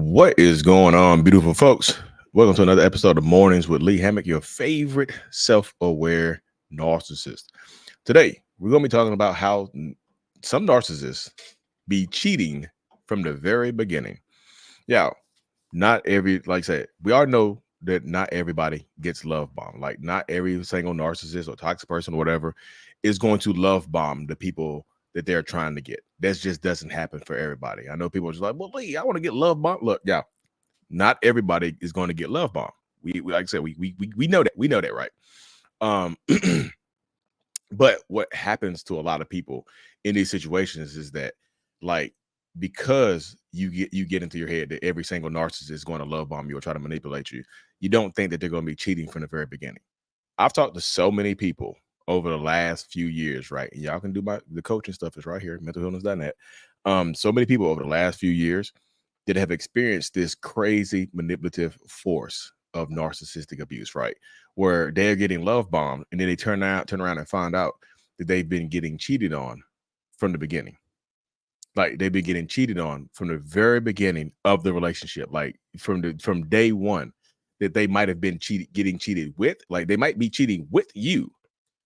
What is going on, beautiful folks? Welcome to another episode of Mornings with Lee Hammock, your favorite self aware narcissist. Today, we're going to be talking about how some narcissists be cheating from the very beginning. Yeah, not every, like I said, we all know that not everybody gets love bombed. Like, not every single narcissist or toxic person or whatever is going to love bomb the people that they're trying to get. That just doesn't happen for everybody. I know people are just like, well, Lee, I want to get love bombed. Look, yeah, not everybody is going to get love bombed. We like I said, we know that. We know that, right? Um, but what happens to a lot of people in these situations is that, like, because you get into your head that every single narcissist is going to love bomb you or try to manipulate you, you don't think that they're going to be cheating from the very beginning. I've talked to so many people over the last few years, right? And y'all can do the coaching stuff is right here, mentalhealness.net. So many people over the last few years that have experienced this crazy manipulative force of narcissistic abuse, right? Where they're getting love bombed and then they turn around and find out that they've been getting cheated on from the beginning. Like, they've been getting cheated on from the very beginning of the relationship, like from day one, that they might have been getting cheated with. Like, they might be cheating with you,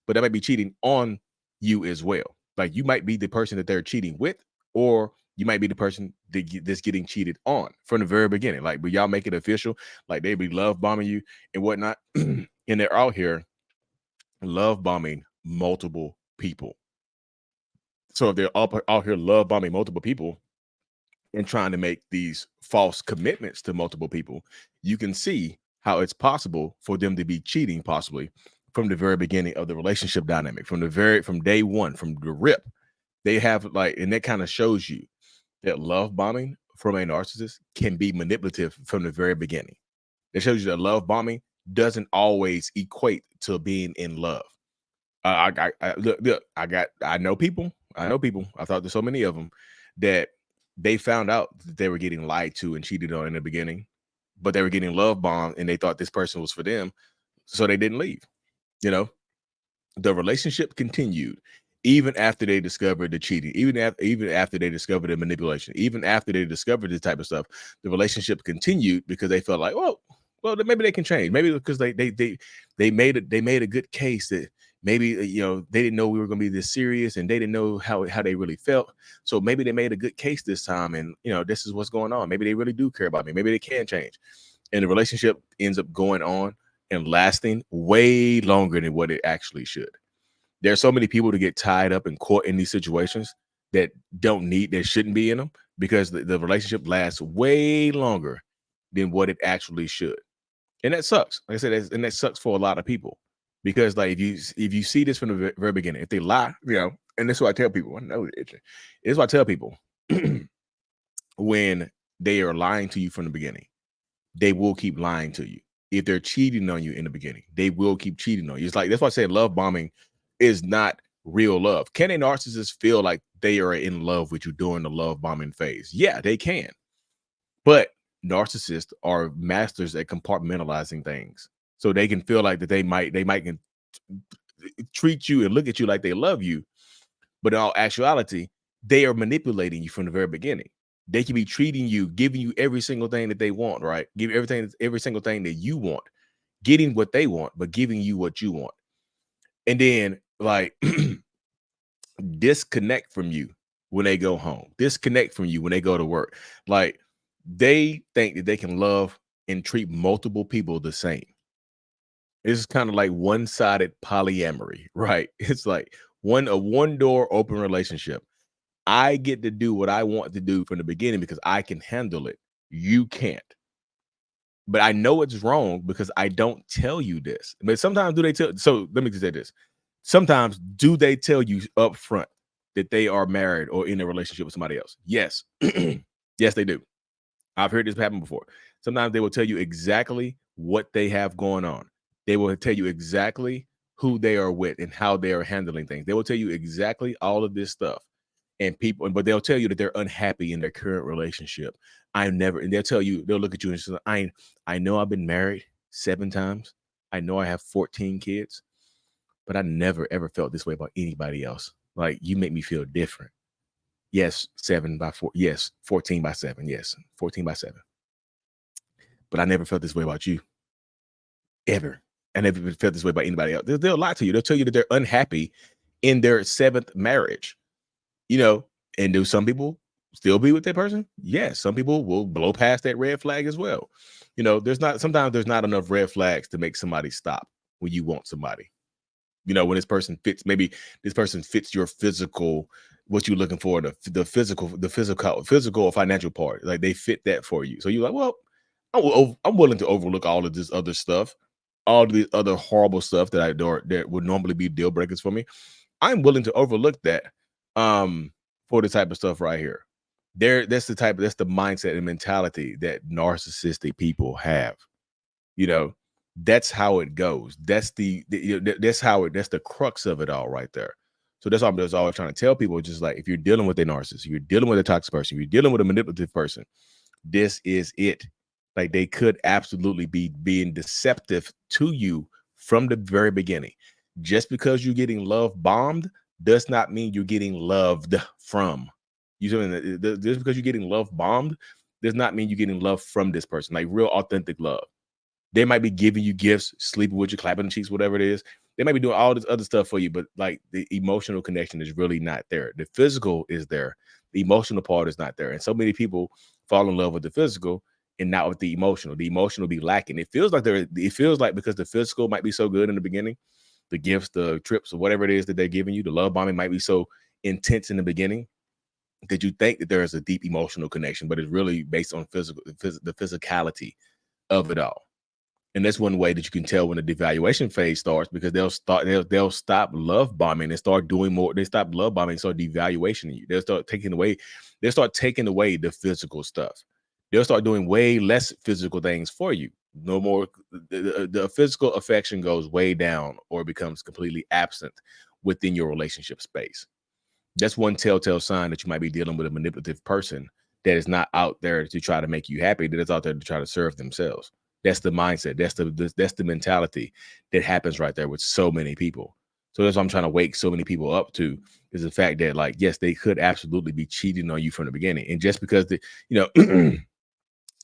but they might be cheating on you as well. Like, you might be the person that they're cheating with, or you might be the person that's getting cheated on from the very beginning. Like, but y'all make it official, like they be love bombing you and whatnot, and they're out here love bombing multiple people. So if they're out here love bombing multiple people and trying to make these false commitments to multiple people, you can see how it's possible for them to be cheating possibly from the very beginning of the relationship dynamic, from day one, from the rip. They have, like, and that kind of shows you that love bombing from a narcissist can be manipulative from the very beginning. It shows you that love bombing doesn't always equate to being in love. Look, I know people. I talked to so many of them that they found out that they were getting lied to and cheated on in the beginning, but they were getting love bombed and they thought this person was for them, so they didn't leave. You know, the relationship continued even after they discovered the cheating, even after they discovered the manipulation, even after they discovered this type of stuff. The relationship continued because they felt like, well, maybe they can change. Maybe because they made a good case that maybe they didn't know we were going to be this serious, and they didn't know how they really felt. So maybe they made a good case this time, and this is what's going on. Maybe they really do care about me. Maybe they can change, and the relationship ends up going on and lasting way longer than what it actually should. There's so many people to get tied up and caught in these situations that shouldn't be in them, because the relationship lasts way longer than what it actually should. And that sucks. Like I said, and that sucks for a lot of people, because, like, if you see this from the very beginning, if they lie, and this is what I tell people. I know it's itching. This is what I tell people. When they are lying to you from the beginning, they will keep lying to you. If they're cheating on you in the beginning, they will keep cheating on you. It's like, that's why I say love bombing is not real love. Can a narcissist feel like they are in love with you during the love bombing phase? Yeah, they can. But narcissists are masters at compartmentalizing things. So they can feel like that they might can treat you and look at you like they love you, but in all actuality, they are manipulating you from the very beginning. They can be treating you, giving you every single thing that they want, right? Give every single thing that you want, getting what they want, but giving you what you want. And then, like, disconnect from you when they go home, disconnect from you when they go to work. Like, they think that they can love and treat multiple people the same. It's kind of like one-sided polyamory, right? It's like a one-door open relationship. I get to do what I want to do from the beginning because I can handle it. You can't. But I know it's wrong because I don't tell you this. But sometimes do they tell? So let me just say this. Sometimes do they tell you up front that they are married or in a relationship with somebody else? Yes. Yes, they do. I've heard this happen before. Sometimes they will tell you exactly what they have going on. They will tell you exactly who they are with and how they are handling things. They will tell you exactly all of this stuff. But they'll tell you that they're unhappy in their current relationship. And they'll look at you and say, I know I've been married 7 times. I know I have 14 kids, but I never ever felt this way about anybody else. Like, you make me feel different. Yes, 7 by 4. Yes, 14 by 7. Yes, 14 by 7. but I never felt this way about you ever. I never even felt this way about anybody else. They'll lie to you. They'll tell you that they're unhappy in their seventh marriage, you know, and do some people still be with that person? Yes. Some people will blow past that red flag as well. Sometimes there's not enough red flags to make somebody stop when you want somebody. When maybe this person fits your physical, what you're looking for, the physical or financial part. Like they fit that for you. So you're like, well, I'm willing to overlook all of this other stuff, all of the other horrible stuff that I do that would normally be deal breakers for me. I'm willing to overlook that for the type of stuff right here. That's the mindset and mentality that narcissistic people have. You know, that's how it goes. That's that's the crux of it all right there. So that's why I'm just always trying to tell people, just like, if you're dealing with a narcissist, you're dealing with a toxic person, you're dealing with a manipulative person, this is it. Like, they could absolutely be being deceptive to you from the very beginning. Just because you're getting love bombed does not mean you're getting loved from. Just because you're getting love bombed does not mean you're getting love from this person, like real authentic love. They might be giving you gifts, sleeping with you, clapping the cheeks, whatever it is. They might be doing all this other stuff for you, but like the emotional connection is really not there. The physical is there. The emotional part is not there. And so many people fall in love with the physical and not with the emotional. The emotional be lacking. It feels like because the physical might be so good in the beginning, the gifts, the trips, or whatever it is that they're giving you, the love bombing might be so intense in the beginning that you think that there is a deep emotional connection, but it's really based on the physicality of it all. And that's one way that you can tell when the devaluation phase starts, because they'll stop love bombing and start doing more. They stop love bombing and start devaluating you. They'll start taking away the physical stuff. They'll start doing way less physical things for you. No more. The physical affection goes way down or becomes completely absent within your relationship space. That's one telltale sign that you might be dealing with a manipulative person that is not out there to try to make you happy, that is out there to try to serve themselves. That's the mindset. That's the mentality that happens right there with so many people. So that's what I'm trying to wake so many people up to, is the fact that, like, yes, they could absolutely be cheating on you from the beginning. And just because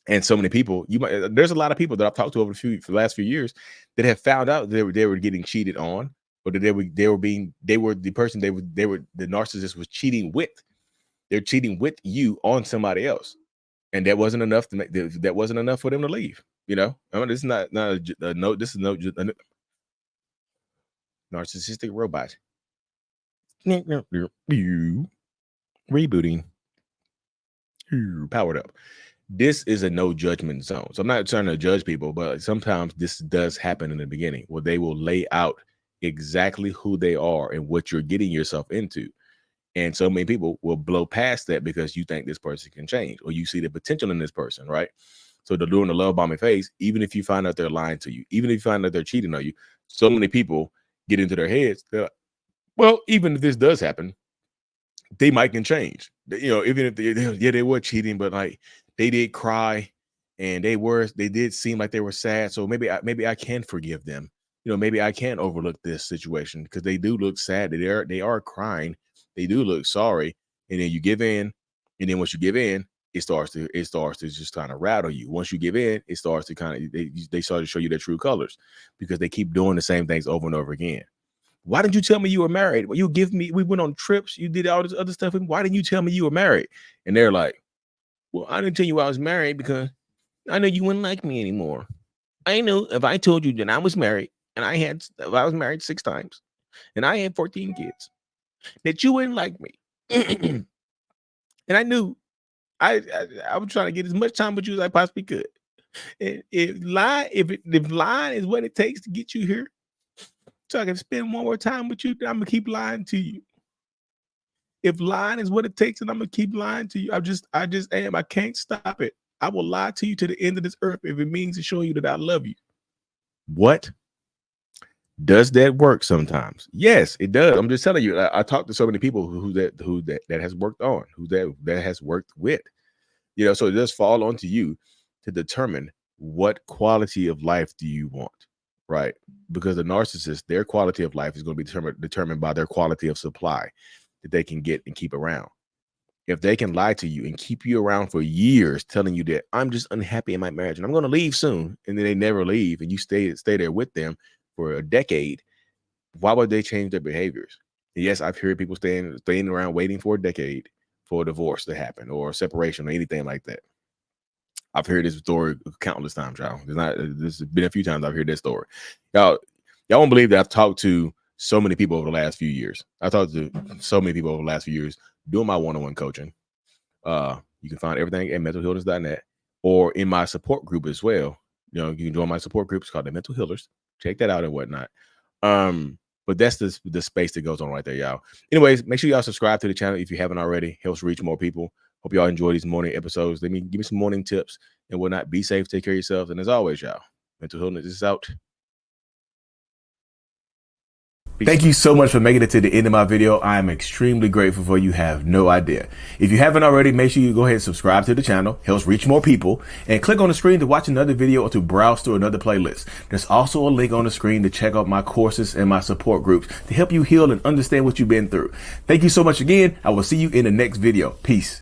and so many people, there's a lot of people that I've talked to for the last few years that have found out they were getting cheated on, or that the narcissist was cheating with. They're cheating with you on somebody else, and that wasn't enough for them to leave. I mean, this is not a no. This is no just a narcissistic robot. Rebooting. Powered up. This is a no judgment zone. So I'm not trying to judge people, but sometimes this does happen in the beginning, where they will lay out exactly who they are and what you're getting yourself into. And so many people will blow past that because you think this person can change, or you see the potential in this person, right? So they're doing the love bombing phase. Even if you find out they're lying to you, even if you find out they're cheating on you, so many people get into their heads. They're like, well, even if this does happen, they might can change. Even if they were cheating, but like they did cry, and they did seem like they were sad. So maybe I can forgive them. Maybe I can overlook this situation because they do look sad. They are crying. They do look sorry, and then you give in, and then once you give in, it starts to just kind of rattle you. Once you give in, it starts to kind of they start to show you their true colors, because they keep doing the same things over and over again. Why didn't you tell me you were married? Well, we went on trips, you did all this other stuff. Why didn't you tell me you were married? And they're like, well, I didn't tell you I was married because I know you wouldn't like me anymore. I knew if I told you that I was married and I was married 6 times and I had 14 kids, that you wouldn't like me. And I knew I was trying to get as much time with you as I possibly could. And if lying is what it takes to get you here, so I can spend one more time with you, then I'm gonna keep lying to you. If lying is what it takes, and I'm gonna keep lying to you. I just am. I can't stop it. I will lie to you to the end of this earth if it means to show you that I love you. What? Does that work sometimes? Yes, it does. I'm just telling you. I talked to so many people who that has worked on, who that has worked with. So it does fall onto you to determine what quality of life do you want, right? Because the narcissist, their quality of life is going to be determined by their quality of supply that they can get and keep around. If they can lie to you and keep you around for years telling you that I'm just unhappy in my marriage and I'm going to leave soon, and then they never leave and you stay there with them for a decade, why would they change their behaviors? Yes, I've heard people staying around waiting for a decade for a divorce to happen or a separation or anything like that. I've heard this story countless times, y'all. There's been a few times I've heard this story. Y'all won't believe that I've talked to so many people over the last few years. I talked to so many people over the last few years doing my one-on-one coaching. You can find everything at mentalhealers.net or in my support group as well. You can join my support group. It's called the Mental Healers. Check that out and whatnot. But that's the space that goes on right there, y'all. Anyways, make sure y'all subscribe to the channel if you haven't already. Helps reach more people. Hope y'all enjoy these morning episodes. Give me some morning tips and whatnot. Be safe, take care of yourselves. And as always, y'all, Mental Healness is out. Thank you so much for making it to the end of my video. I am extremely grateful for you. Have no idea. If you haven't already, make sure you go ahead and subscribe to the channel. Helps reach more people. And click on the screen to watch another video or to browse through another playlist. There's also a link on the screen to check out my courses and my support groups to help you heal and understand what you've been through. Thank you so much again. I will see you in the next video. Peace.